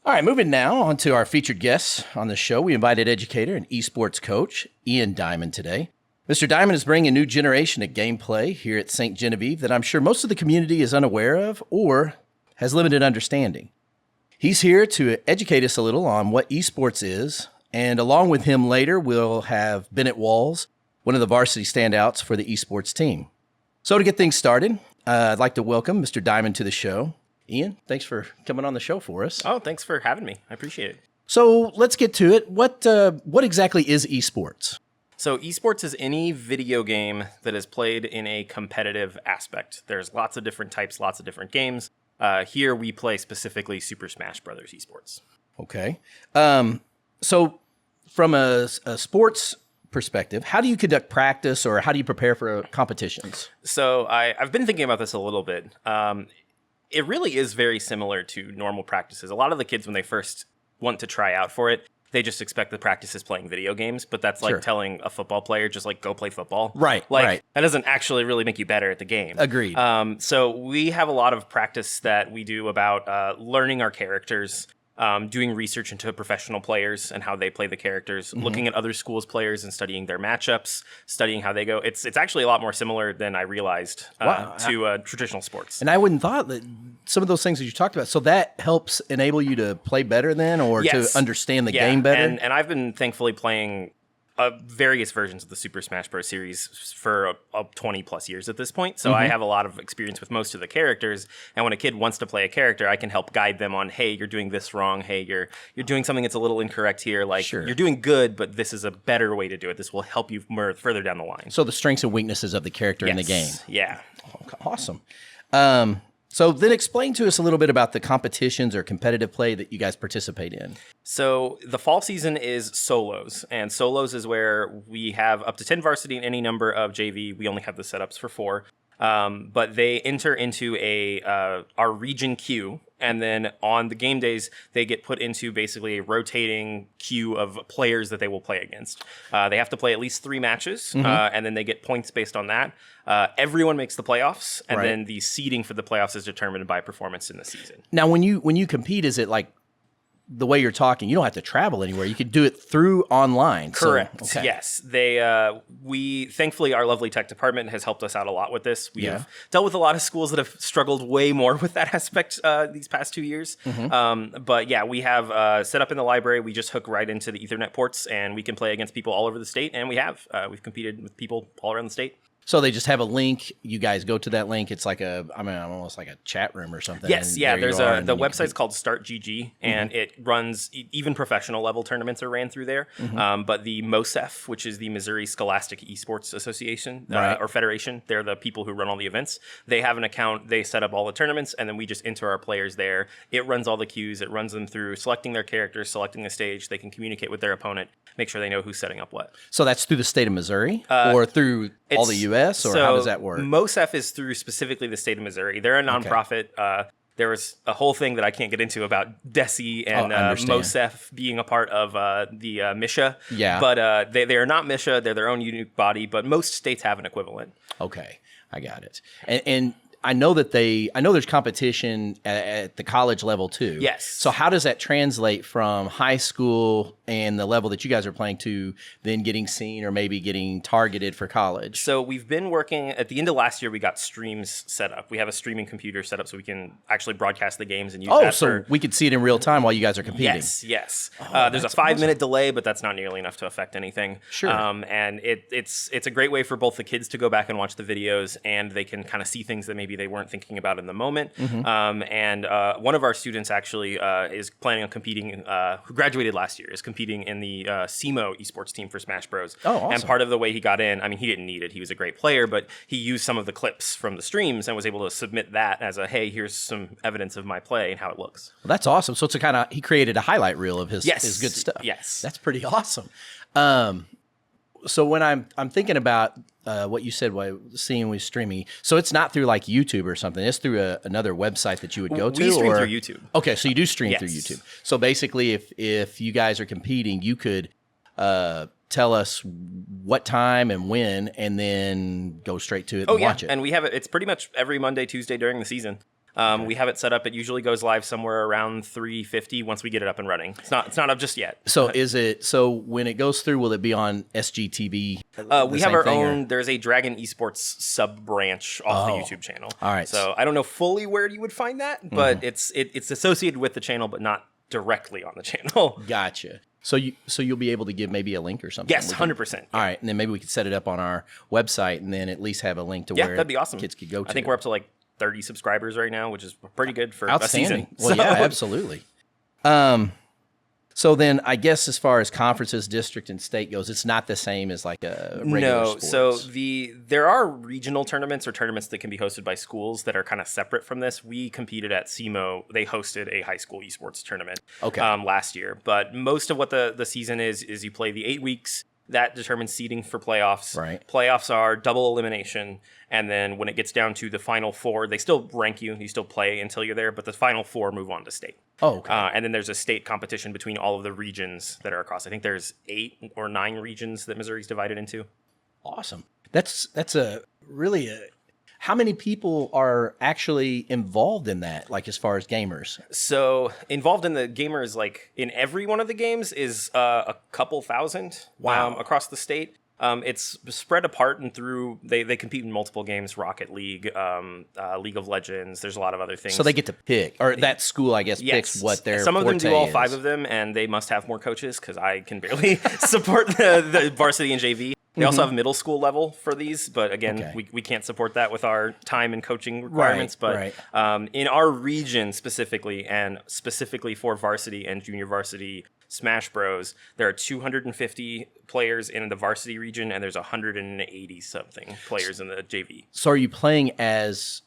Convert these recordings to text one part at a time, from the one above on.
All right, moving now on to our featured guests on the show. We invited educator and esports coach Ian Diamond today. Mr. Diamond is bringing a new generation of gameplay here at St. Genevieve that I'm sure most of the community is unaware of or has limited understanding. He's here to educate us a little on what esports is, and along with him later, we'll have Bennett Walls, one of the varsity standouts for the esports team. So to get things started, I'd like to welcome Mr. Diamond to the show. Ian, thanks for coming on the show for us. Oh, thanks for having me. I appreciate it. So let's get to it. What exactly is esports? So esports is any video game that is played in a competitive aspect. There's lots of different types, lots of different games. Here we play specifically Super Smash Brothers esports. Okay. So from a sports perspective, how do you conduct practice or how do you prepare for competitions? So I've been thinking about this a little bit. It really is very similar to normal practices. A lot of the kids, when they first want to try out for it, they just expect the practice is playing video games, but that's like Sure. telling a football player, just like go play football. Right, Like right. that doesn't actually really make you better at the game. Agreed. So we have a lot of practice that we do about learning our characters, doing research into professional players and how they play the characters, looking at other schools' players and studying their matchups, studying how they go. It's actually a lot more similar than I realized to traditional sports. And I wouldn't thought that some of those things that you talked about, so that helps enable you to play better then or Yes. to understand the game better? And I've been thankfully playing various versions of the Super Smash Bros. Series for 20 plus years at this point. So I have a lot of experience with most of the characters. And when a kid wants to play a character, I can help guide them on, hey, you're doing this wrong. Hey, you're doing something that's a little incorrect here. Like Sure. you're doing good, but this is a better way to do it. This will help you further down the line. So the strengths and weaknesses of the character in the game. Yes. Yeah. Okay, awesome. So then explain to us a little bit about the competitions or competitive play that you guys participate in. So the fall season is solos, and solos is where we have up to 10 varsity and any number of JV. We only have the setups for 4, but they enter into our region queue, and then on the game days, they get put into basically a rotating queue of players that they will play against. They have to play at least 3 matches, and then they get points based on that. Everyone makes the playoffs, and Right. then the seeding for the playoffs is determined by performance in the season. Now, when you compete, is it like the way you're talking? You don't have to travel anywhere. You could do it through online. Correct. So, okay. Yes. We thankfully our lovely tech department has helped us out a lot with this. We Yeah. have dealt with a lot of schools that have struggled way more with that aspect these past 2 years. But yeah, we have set up in the library. We just hook right into the Ethernet ports, and we can play against people all over the state. And we've competed with people all around the state. So they just have a link. You guys go to that link. It's like almost like a chat room or something. Yes, and yeah. there you There's are, and the then you website's called Start GG, and it runs even professional level tournaments are ran through there. But the MOSEF, which is the Missouri Scholastic Esports Association Right. or Federation, they're the people who run all the events. They have an account. They set up all the tournaments, and then we just enter our players there. It runs all the queues. It runs them through selecting their characters, selecting the stage. They can communicate with their opponent, make sure they know who's setting up what. So that's through the state of Missouri or through all the U.S. or So how does that work? MOSEF is through specifically the state of Missouri. They're a nonprofit. There was a whole thing that I can't get into about DESI and understand. MOSEF being a part of the MISHA. Yeah. But they are not MISHA. They're their own unique body, but most states have an equivalent. Okay, I got it. And I know there's competition at the college level too. Yes. So how does that translate from high school and the level that you guys are playing to then getting seen or maybe getting targeted for college? So we've been working, at the end of last year, we got streams set up. We have a streaming computer set up so we can actually broadcast the games and use that so we could see it in real time while you guys are competing. Yes. There's a 5-minute delay, but that's not nearly enough to affect anything. Sure. And it's a great way for both the kids to go back and watch the videos, and they can kind of see things that maybe they weren't thinking about in the moment. And one of our students actually is planning on competing, who graduated last year, is competing in the SEMO esports team for Smash Bros. Oh, awesome. And part of the way he got in, I mean, he didn't need it. He was a great player, but he used some of the clips from the streams and was able to submit that as a, hey, here's some evidence of my play and how it looks. Well, that's awesome. So he created a highlight reel of his good stuff. Yes. That's pretty awesome. So when I'm thinking about what you said, seeing with streaming, so it's not through like YouTube or something. It's through another website that you would go to. We stream or? through YouTube. Okay, so you do stream through Yes. YouTube. So basically, if you guys are competing, you could tell us what time and when, and then go straight to it and watch it. And we have it. It's pretty much every Monday, Tuesday during the season. We have it set up. It usually goes live somewhere around 3:50 once we get it up and running. It's not up just yet. So so when it goes through, will it be on SGTV? We have our own. There's a Dragon Esports sub branch off the YouTube channel. All right. So I don't know fully where you would find that, but it's associated with the channel, but not directly on the channel. Gotcha. So you'll be able to give maybe a link or something? Yes, 100%. All right, and then maybe we could set it up on our website and then at least have a link to where that'd be awesome. Kids could go to. I think we're up to like 30 subscribers right now, which is pretty good for a season. Well, yeah, absolutely. So then I guess as far as conferences, district, and state goes, it's not the same as like a regular sports. So there are regional tournaments or tournaments that can be hosted by schools that are kind of separate from this. We competed at SEMO. They hosted a high school esports tournament last year. But most of what the season is you play the 8 weeks. That determines seeding for playoffs. Right. Playoffs are double elimination. And then when it gets down to the final 4, they still rank you. You still play until you're there. But the final 4 move on to state. Oh, okay. And then there's a state competition between all of the regions that are across. I think there's 8 or 9 regions that Missouri's divided into. Awesome. That's a really how many people are actually involved in that, like as far as gamers? So involved in the gamers, like in every one of the games, is a couple thousand across the state. It's spread apart and through, they compete in multiple games, Rocket League, League of Legends. There's a lot of other things. So they get to pick, or that school, I guess, picks what their Some of them do all 5 of them, and they must have more coaches because I can barely support the varsity and JV. They also have middle school level for these, but again, we can't support that with our time and coaching requirements. In our region specifically, and specifically for varsity and junior varsity Smash Bros, there are 250 players in the varsity region, and there's 180 something players in the JV. So are you playing as...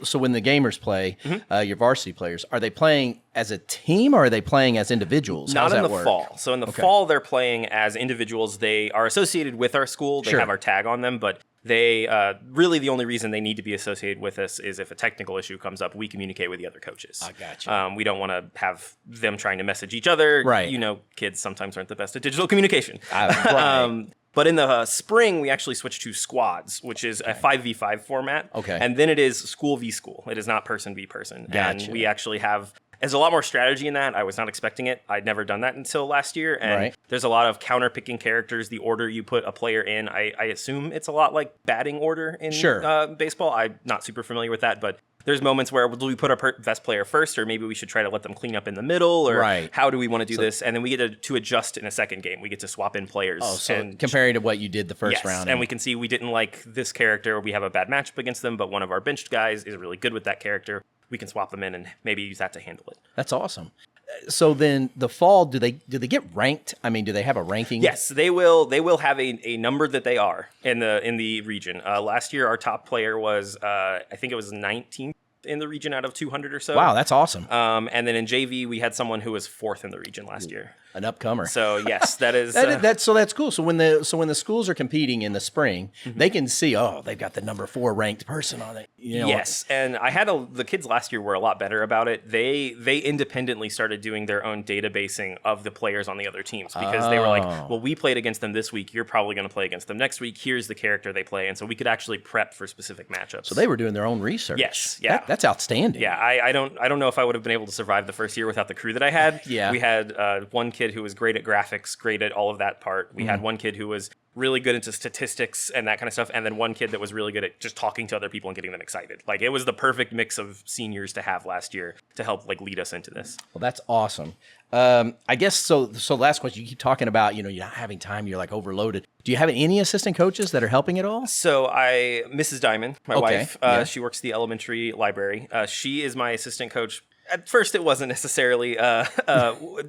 so when the gamers play, your varsity players, are they playing as a team or are they playing as individuals? Not in the fall. So in the fall, they're playing as individuals. They are associated with our school. They have our tag on them, but they really the only reason they need to be associated with us is if a technical issue comes up, we communicate with the other coaches. I gotcha. We don't want to have them trying to message each other. Right. You know, kids sometimes aren't the best at digital communication. But in the spring, we actually switched to squads, which is a 5v5 format. Okay. And then it is school v school. It is not person v person. Gotcha. And we actually have... There's a lot more strategy in that. I was not expecting it. I'd never done that until last year. And there's a lot of counter-picking characters. The order you put a player in, I assume it's a lot like batting order in baseball. I'm not super familiar with that, but there's moments where do we put our best player first, or maybe we should try to let them clean up in the middle, or how do we want to do this? And then we get to adjust in a second game. We get to swap in players. Oh, so comparing to what you did the first round. And we can see we didn't like this character. We have a bad matchup against them, but one of our benched guys is really good with that character. We can swap them in and maybe use that to handle it. That's awesome. So then the fall, do they get ranked? I mean, do they have a ranking? Yes, they will. They will have a number that they are in the region. Last year, our top player was I think it was 19th in the region out of 200 or so. Wow, that's awesome. And then in JV, we had someone who was 4th in the region last year. An upcomer. So yes, that is that's cool. So when the schools are competing in the spring, they can see they've got the number 4 ranked person on it. You know? Yes, and I had the kids last year were a lot better about it. They independently started doing their own databasing of the players on the other teams because they were like, well, we played against them this week. You're probably going to play against them next week. Here's the character they play, and so we could actually prep for specific matchups. So they were doing their own research. Yes, yeah, that's outstanding. Yeah, I don't know if I would have been able to survive the first year without the crew that I had. Yeah, we had one kid who was great at graphics, great at all of that part. We had one kid who was really good into statistics and that kind of stuff, and then one kid that was really good at just talking to other people and getting them excited. Like, it was the perfect mix of seniors to have last year to help like lead us into this. Well, that's awesome. I guess so last question, you keep talking about, you're not having time, you're like overloaded. Do you have any assistant coaches that are helping at all? So Mrs. Diamond, my wife, she works the elementary library. She is my assistant coach. At first, it wasn't necessarily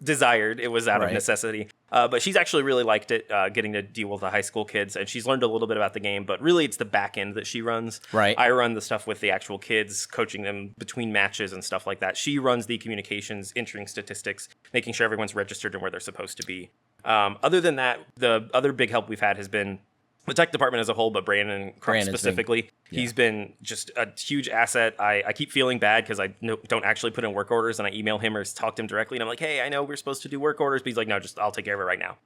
desired. It was out of necessity. But she's actually really liked it, getting to deal with the high school kids. And she's learned a little bit about the game. But really, it's the back end that she runs. Right. I run the stuff with the actual kids, coaching them between matches and stuff like that. She runs the communications, entering statistics, making sure everyone's registered and where they're supposed to be. Other than that, the other big help we've had has been the tech department as a whole, but Brandon Crump specifically, he's been just a huge asset. I keep feeling bad because I don't actually put in work orders, and I email him or talk to him directly, and I'm like, hey, I know we're supposed to do work orders, but he's like, no, just I'll take care of it right now.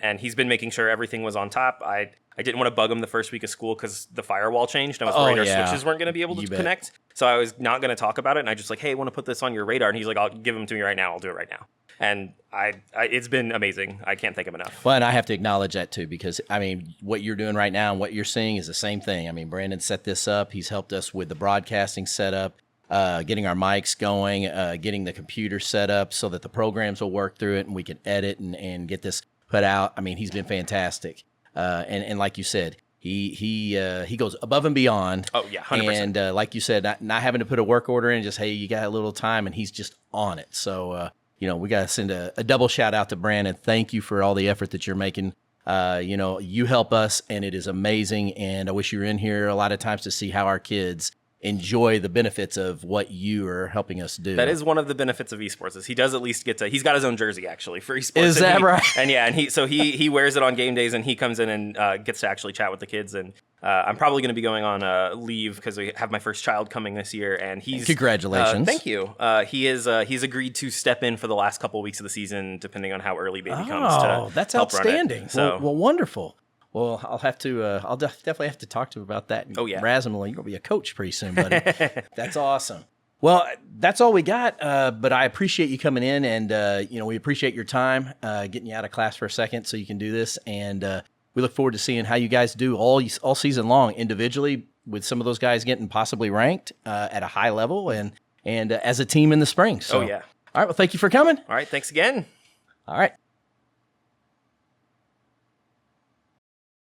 And he's been making sure everything was on top. I didn't want to bug him the first week of school because the firewall changed. And I was worried our switches weren't going to be able to connect. So I was not going to talk about it. And I just like, hey, I want to put this on your radar. And he's like, I'll give them to me right now. I'll do it right now. And it's been amazing. I can't thank him enough. Well, and I have to acknowledge that too, because I mean, what you're doing right now and what you're seeing is the same thing. I mean, Brandon set this up. He's helped us with the broadcasting setup, getting our mics going, getting the computer set up so that the programs will work through it and we can edit and get this put out. I mean, he's been fantastic. And like you said, he goes above and beyond. Oh yeah, 100%. And like you said, not having to put a work order in, just hey, you got a little time, and he's just on it. So we got to send a double shout out to Brandon. Thank you for all the effort that you're making. You help us, and it is amazing. And I wish you were in here a lot of times to see how our kids enjoy the benefits of what you are helping us do. That is one of the benefits of esports is he does at least get to, he's got his own jersey actually for esports. Is that right? And yeah, and he wears it on game days and he comes in and gets to actually chat with the kids. And I'm probably going to be going on leave because we have my first child coming this year, and he's congratulations. Thank you. He's agreed to step in for the last couple of weeks of the season, depending on how early baby comes. Oh, that's outstanding. So well, wonderful. Well, I'll have to. I'll definitely have to talk to him about that. Oh yeah, Razumly, you're gonna be a coach pretty soon, buddy. That's awesome. Well, that's all we got. But I appreciate you coming in, and we appreciate your time, getting you out of class for a second so you can do this, and we look forward to seeing how you guys do all season long individually with some of those guys getting possibly ranked at a high level, and as a team in the spring. So, oh yeah. All right. Well, thank you for coming. All right. Thanks again. All right.